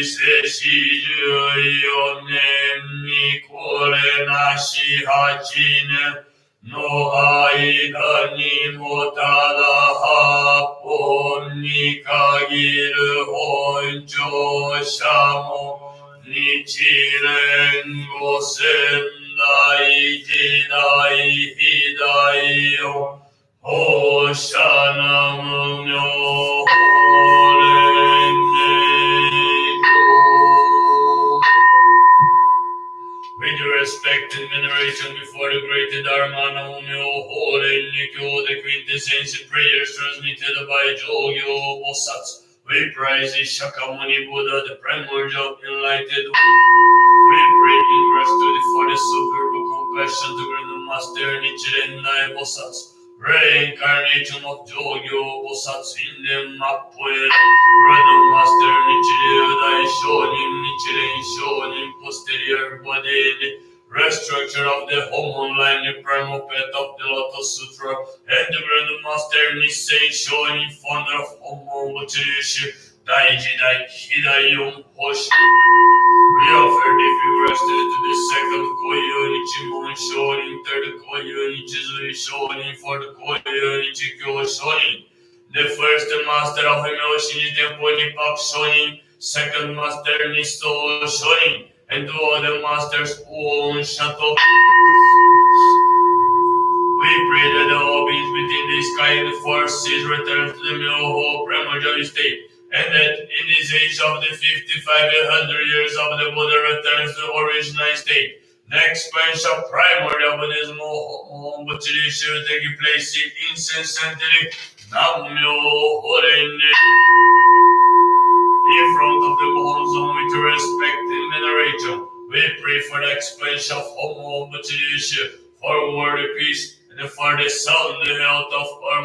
世四十四年に Kachine no ai ani motada hapon ni kagiru honjo shamo nichiren gosendai jidai hidai yo Hoshana Munyo With respect and veneration before the great Dharma Naumyo Holy Nikyo, the quintessential prayers transmitted by Jogyo Bosatsu. We praise the Shakyamuni Buddha, the primordial enlightened. We pray in gratitude for the superb compassion to Grandmaster Nichiren Dai Bosatsu. Reincarnation of Jogyo Bosatsu in the Mapoe Grandmaster Nichiren Dai Nichiren posterior body, restructure of the Homon line, the primal pet of the Lotus Sutra, and the Grandmaster Nisei Shonin, founder of Homon Butterishi, Daiji Dai Hidayum Hoshi. We offer the rested to the second Koyo Nichimon Shonin, third Koyo Nichizui Shonin, fourth Koyo Nichikyo Shonin. The first master of Himoshin Temple Nipak Shonin, second master Nisto Shonin, and two other masters own Shato. We pray that the all beings within the sky and the forces return to the Myoho primordial state, and that in this age of the 55 and 100 years of the Buddha returns to the original state. The expansion of primordial Buddhism should take place incessantly. Nam-myoho Renge. In front of the Mohonzon with respect and veneration, we pray for the expansion of Homo Butterishi, for world peace, and for the sound health of our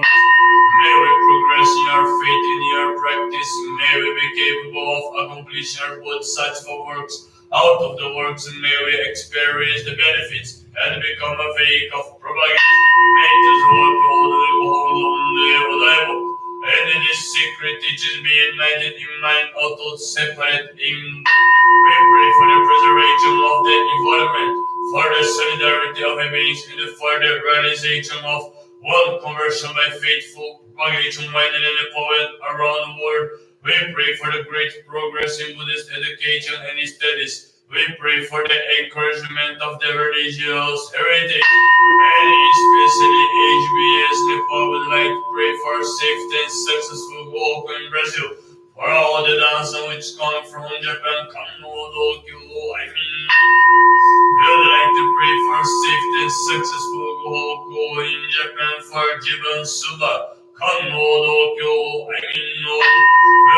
May we progress in our faith and in our practice. May we be capable of accomplishing our bodhisattva works. Out of the works, may we experience the benefits and become a vehicle of propagation. May this work hold the Mohonzon and in this secret teachings be united in mind, although separate in. We pray for the preservation of the environment, for the solidarity of beings, and for the realization of one conversion by faithful propagation minded and the poet around the world. We pray for the great progress in Buddhist education and studies. We pray for the encouragement of the religious heritage, and especially HBS Nepal would like to pray for safe and successful walk in Brazil. For all the dancers which come from Japan, we would like to pray for safe and successful walk in Japan for Jiban Suba. We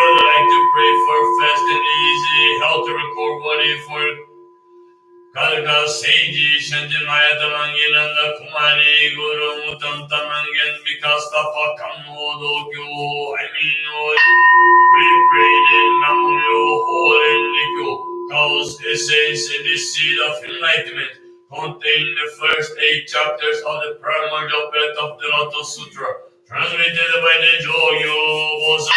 would like to pray for fast and easy health recovery for Kalka Seiji Shantimaya Tamanginanda Kumari Guru Mutam Tamangan Vikastapa Kamodokyo. We pray that Namyo Holy cause essence and the seed of enlightenment contain the first 8 chapters of the primordial path of the Lotus Sutra, transmitted by the Jogyo Bosa.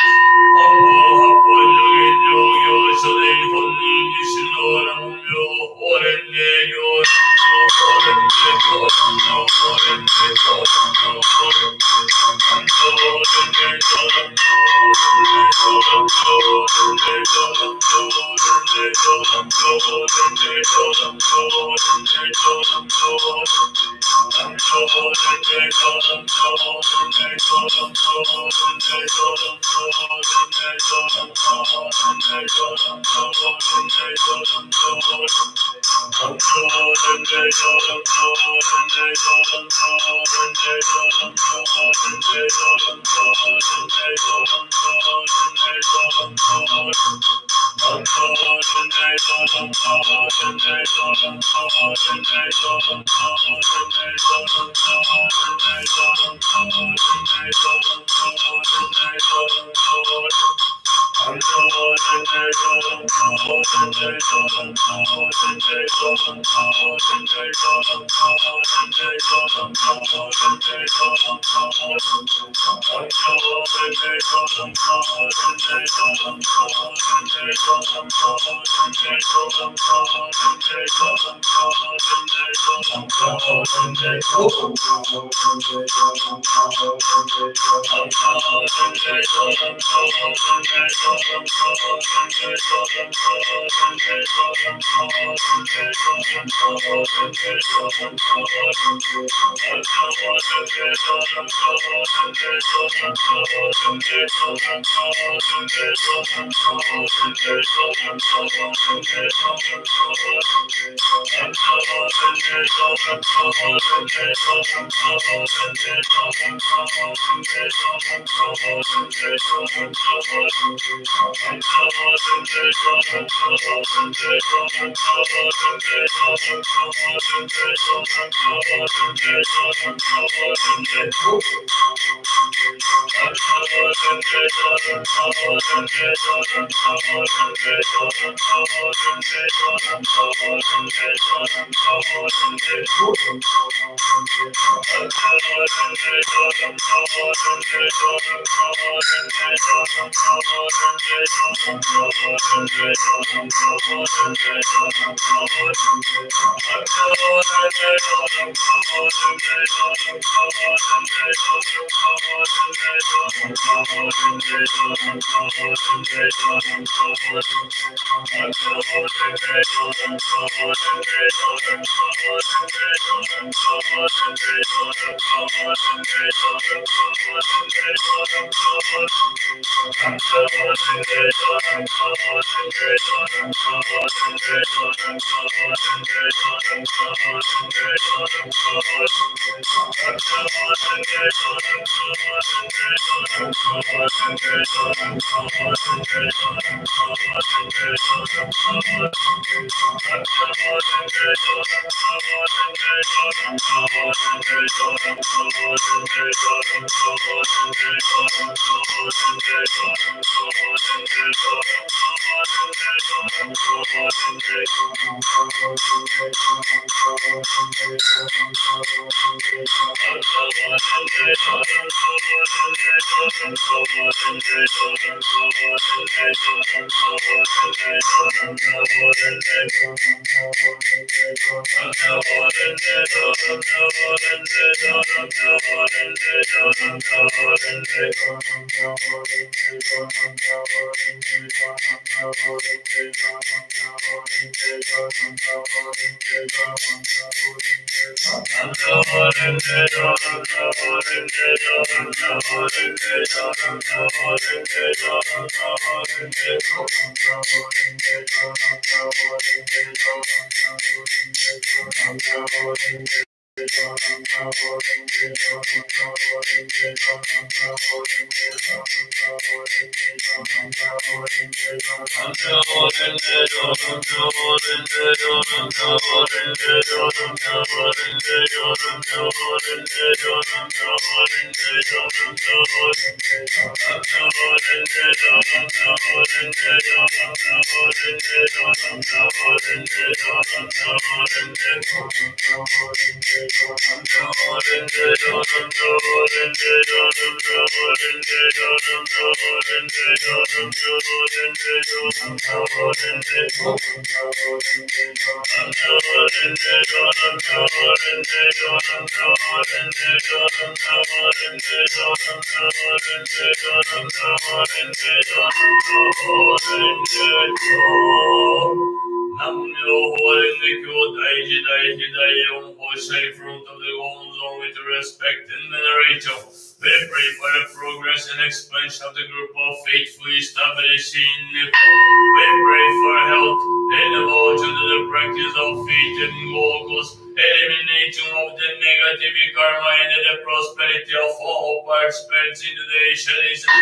Say fruit of the golden zone with respect and veneration. We pray for the progress and expansion of the group of faithfully established in Nepal. We pray for health and devotion to the practice of faith and logos, elimination of the negative karma and the prosperity of all participants in today's session.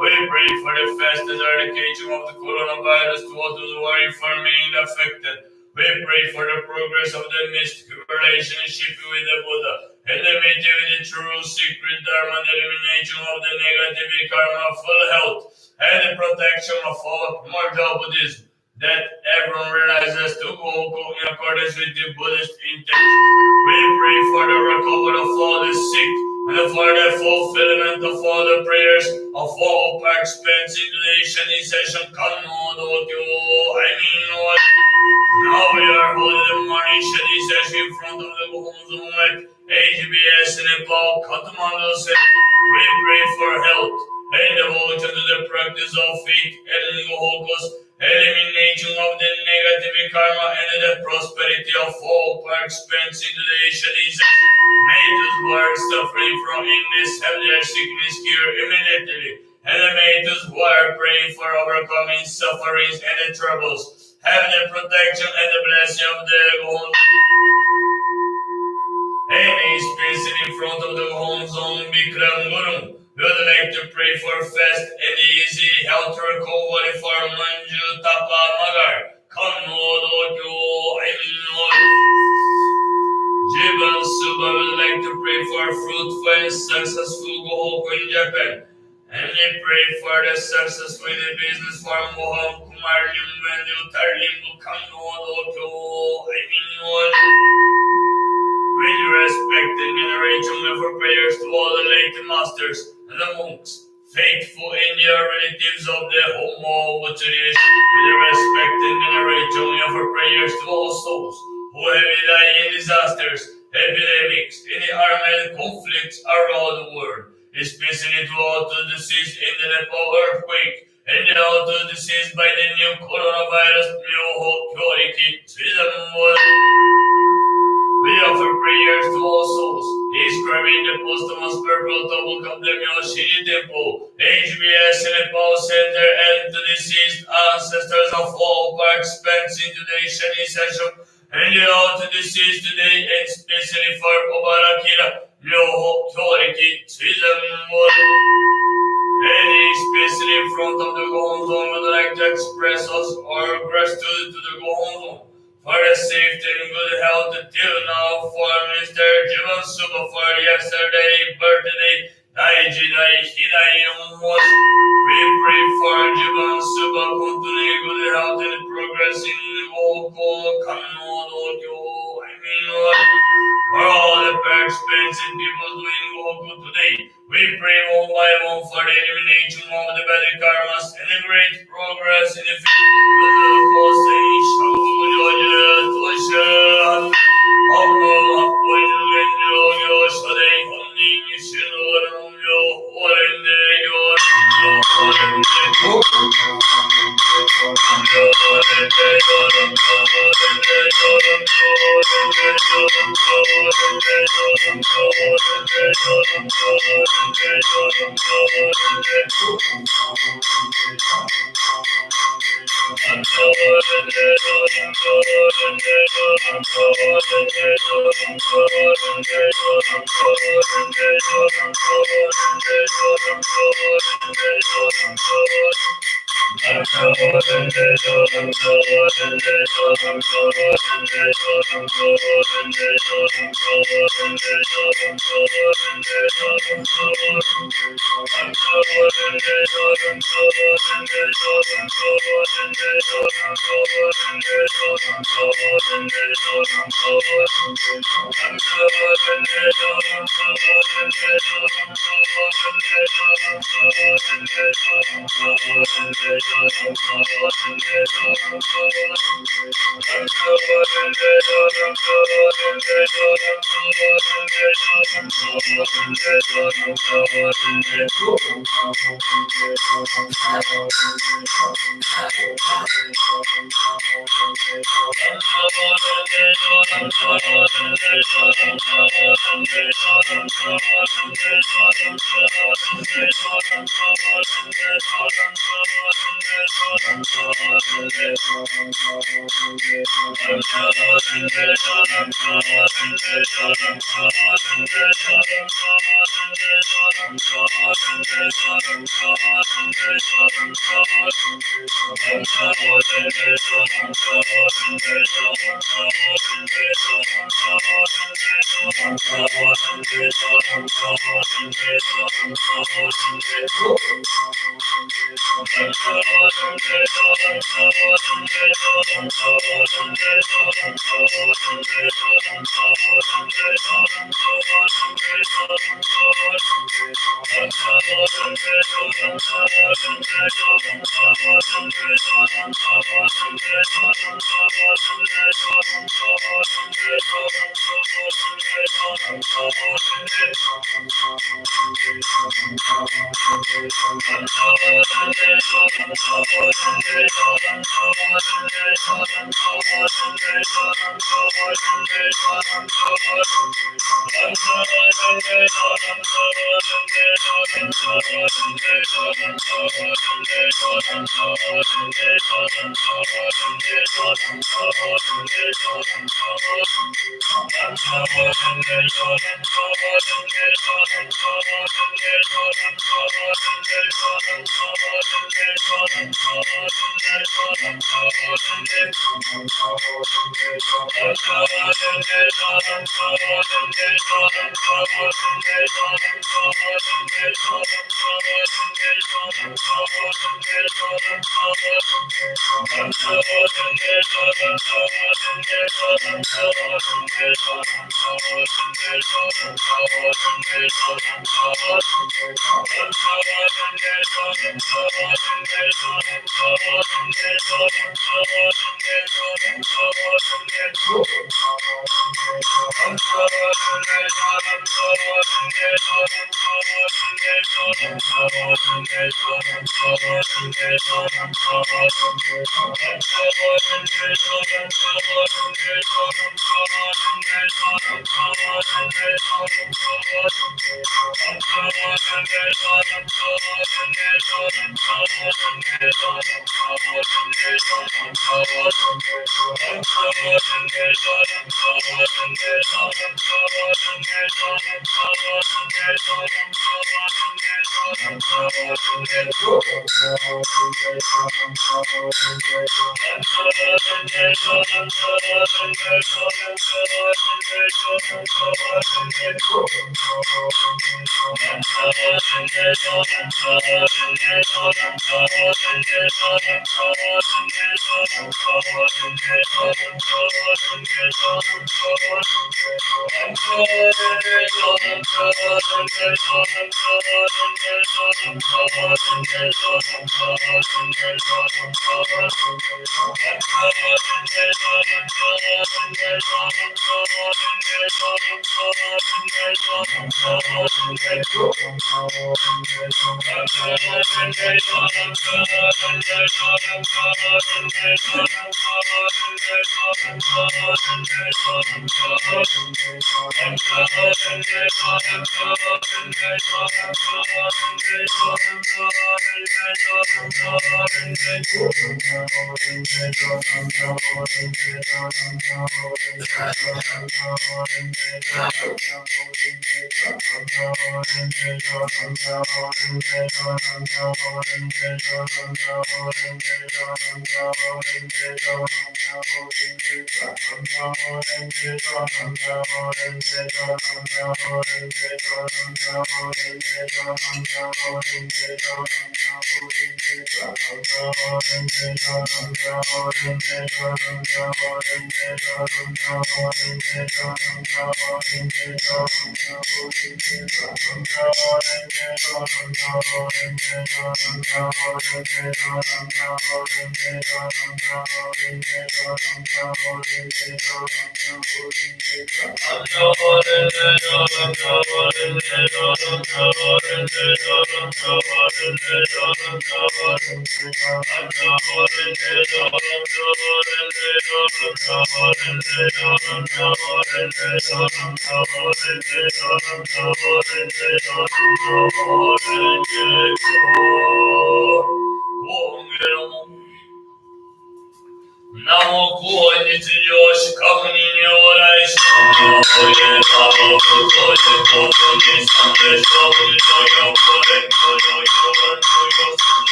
We pray for the fast eradication of the coronavirus to all those who are remained affected. We pray for the progress of the mystic relationship with the Buddha, elevated with the true secret dharma, the elimination of the negative karma, full health, and the protection of all mortal Buddhism, that everyone realizes to go in accordance with the Buddhist intent. We pray for the and for the fulfillment of all the prayers of all participants in today's Shani session. Now we are holding the morning Shani session in front of the homes of HBS Nepal Ktm Center. We pray for health and devotion to the practice of faith and focus, elimination of the negative karma and the prosperity of all participants in today's Shani session. May those who are suffering from illness have their sickness cured immediately, and may those who are praying for overcoming sufferings and the troubles have the protection and the blessing of the Lord. Any space in front of the home zone Bikram Guru. We would like to pray for fast and easy health recovery for Manju Tapa Magar. Jiban Suba would like to pray for fruitful and successful goal in Japan. And we pray for the successful in the business for Mohan Kumar Limbendu Tarlimbu Kano with respect and veneration for prayers to all the late masters and the monks, faithful in their relatives of the Homo Butcheries, with respect and veneration for prayers to all souls who have died in disasters, epidemics, any armed conflicts around the world, especially to all the deceased in the Nepal earthquake, and all the deceased by the new coronavirus, we offer prayers to all souls, describing the posthumous purple double complement Shini Temple, HBS Nepal Center, and the deceased ancestors of all participants in today's Shani session, and all the deceased today, and especially for Obarakira, Myoho Kyoriki, any especially in front of the Gohon Zone would like to express us our gratitude to the Gohon Zone for the safety and good health till now for Mr. Jivan Suba for yesterday birthday. We pray for Jivan Suba continuing good health and progress in for all the participants and people doing Goku today. We pray one by one for the elimination of the bad karmas and the great progress in the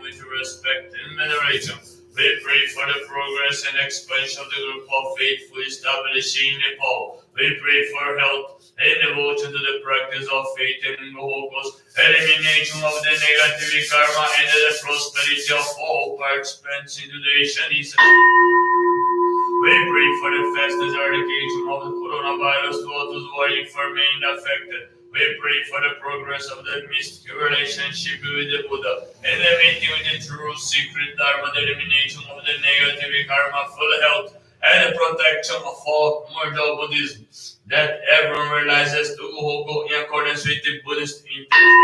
With respect and veneration. We pray for the progress and expansion of the group of faithful establishing Nepal. We pray for health and devotion to the practice of faith and focus, elimination of the negative karma and the prosperity of all participants in today's Shani. We pray for the fast eradication of the coronavirus to all those who are remain affected. We pray for the progress of the mystic relationship with the Buddha and the meeting with the true secret Dharma, the elimination of the negative karma, full health, and the protection of all mortal Buddhism. That everyone realizes to go in accordance with the Buddhist intention.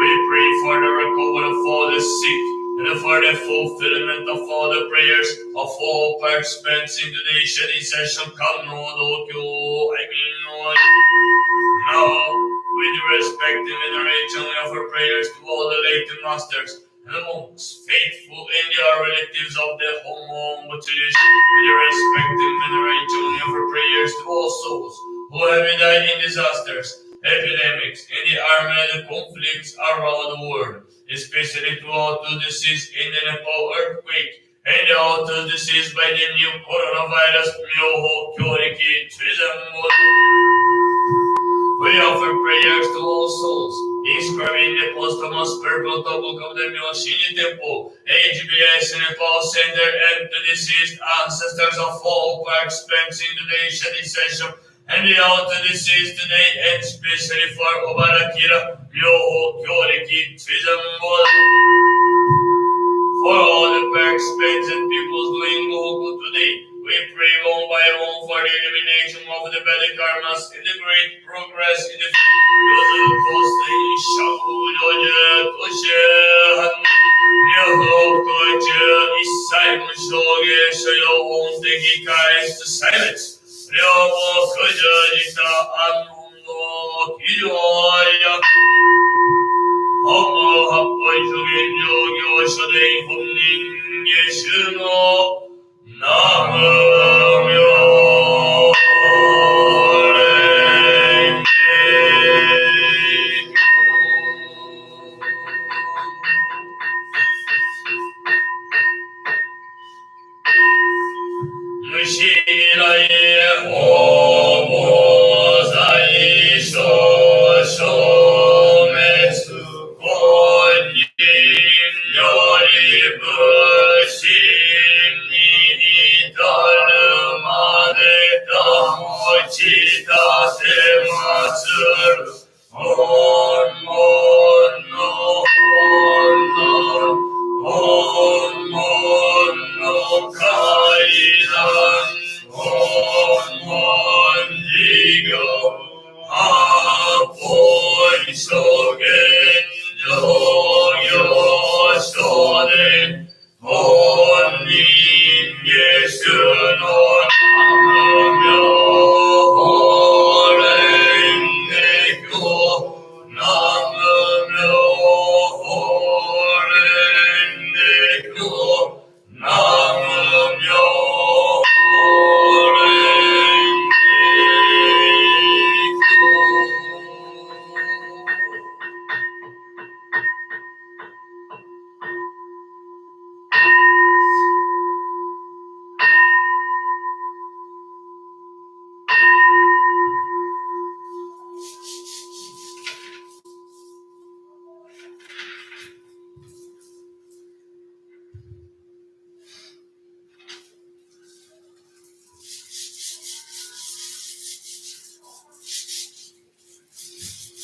We pray for the recovery of all the sick and for the fulfillment of all the prayers of all participants in today's Shani session. Come, Lord, now, with respect and veneration, we offer prayers to all the late masters and the monks, faithful and their relatives of the home tradition. With respect and veneration, we offer prayers to all souls who have died in disasters, epidemics, and the armed conflicts around the world, especially to all those deceased in the Nepal earthquake and all those deceased by the new coronavirus. We offer prayers to all souls inscribed in the posthumous purple tablet of the Myoshini Temple, HBS Nepal Center, and the deceased ancestors of all participants in today's Shani session, and the altar deceased today, and especially for Obarakira, Myoho, Kyoriki, Trizambola. For all the participants and peoples doing Goku today, we pray one by one for the elimination of the bad karmas and the great progress in the silence.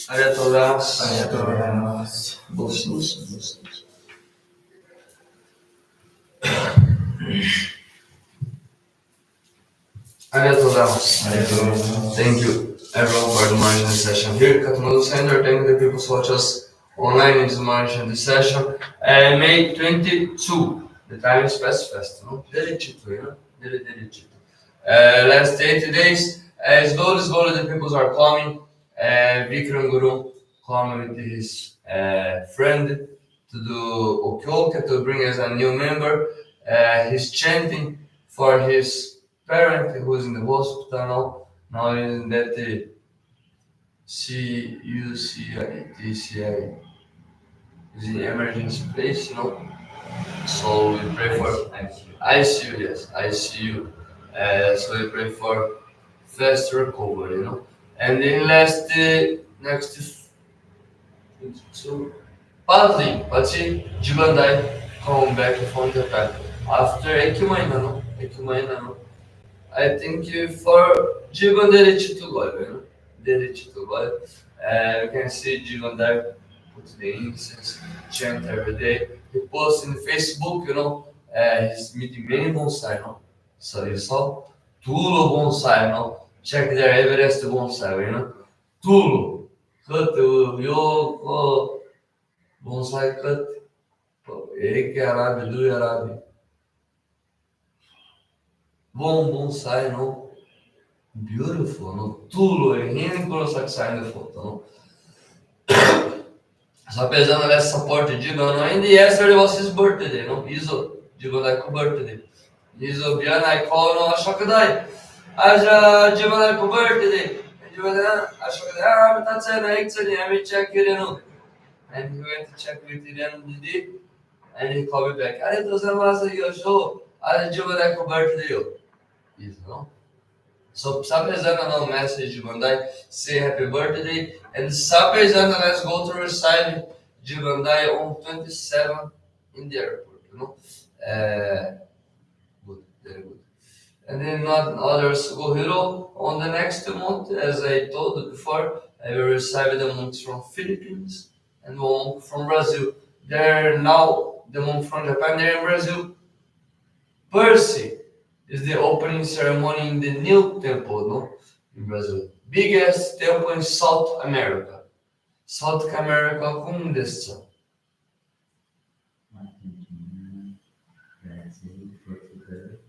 ありがとうございます。ありがとうございます。どうしありがとうございます。ありがとうございます。 Thank you everyone for the margin session here at Kathmandu Center. Thank you the people who watch us online in this margin session. May 22. The time is fast, no? Direito, you know? Direito. Last 80 days. Slowly the people are coming. Vikram Guru coming with his friend to do Okyoka to bring us a new member. He's chanting for his parent who's in the hospital now in that CUCI is in emergency place, you know. So we pray for ICU, yes, ICU. So we pray for fast recovery, you know. And then next so partly, Jugandai come back from Japan after Ekimai, no? I think for Jivan Derichi to go, you know, you can see Jivan there put the incense, chant every day. He posts in Facebook, you know, he's meeting many bonsai, no? So you saw Tulo bonsai, no? Check their Everest bonsai, you know, Tulo, Katu, Yoko, bonsai cut, Eke Arabi, Dui Arabi. Bonsai, no? Beautiful, no? Tulo, Henry Kurosaki in the photo, no? Sta pesando nessa porta de Gano, and yesterday was his birthday, no? Iso, Jibanaiku birthday. Iso, Bianai call no Ashokadai. Aja, Jibanaiku birthday. And Jibanai, Ashokadai, that's an actually, I will check it, no? And he went to check with Irian Didi, and he called me back. I didn't know your show. I didn't Jibanaiku birthday, Iso, no? So, Sapezana no message Jibandai, say happy birthday, and Sapezana let's go to receive Jibandai on 27 in the airport, you know. Good, very good. And then not others go hero on the next month, as I told you before, I will receive the monks from Philippines and one monk from Brazil. They're now the monk from Japan, they're in Brazil. Percy is the opening ceremony in the new temple, no? In Brazil. Biggest temple in South America. South America, como desse?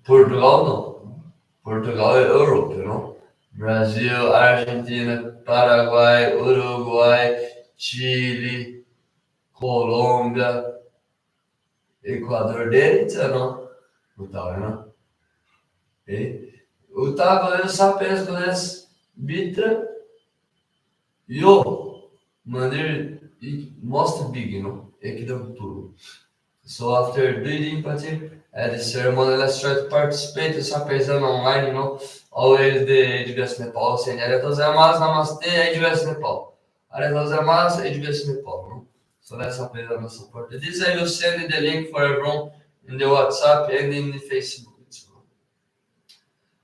Portugal, não. Portugal é Europe, não? Brasil, Argentina, Paraguai, Uruguai, Chile, Colômbia, Equador, direita, não? Total, não? Utah sapes kodes bitra yo mandir most big, you know, ekidam turu. So after doing party at the ceremony, let's try to participate in sapezan online, you know. Always the HBS Nepal saying arigatou gozaimasu, namaste, HBS Nepal. Arigatou gozaimasu, HBS Nepal, no? So let's sapezan and support. This I will send the link for everyone in the WhatsApp and in the Facebook.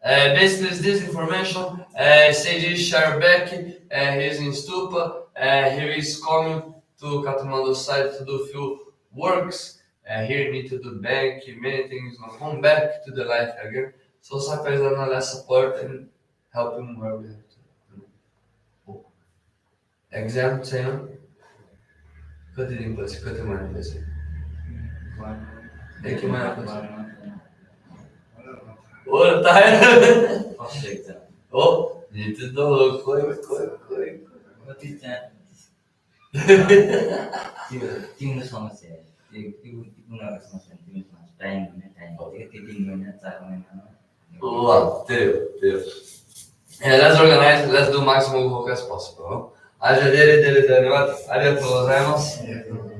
Basically, this information, Seiji Sharbek, he's in Stupa, he is coming to Kathmandu site to do few works. Here need to do bank, many things, come back to the life again. So Sapezana let's support and help him where we have to. Exam, say no? Cut it in place, cut it in place. Make him What time? Oh, need to know. Quick. What is that? Team the song says, you know, time. Wow, teu. Let's organize, let's do maximum work as possible. Arigatou gozaimasu.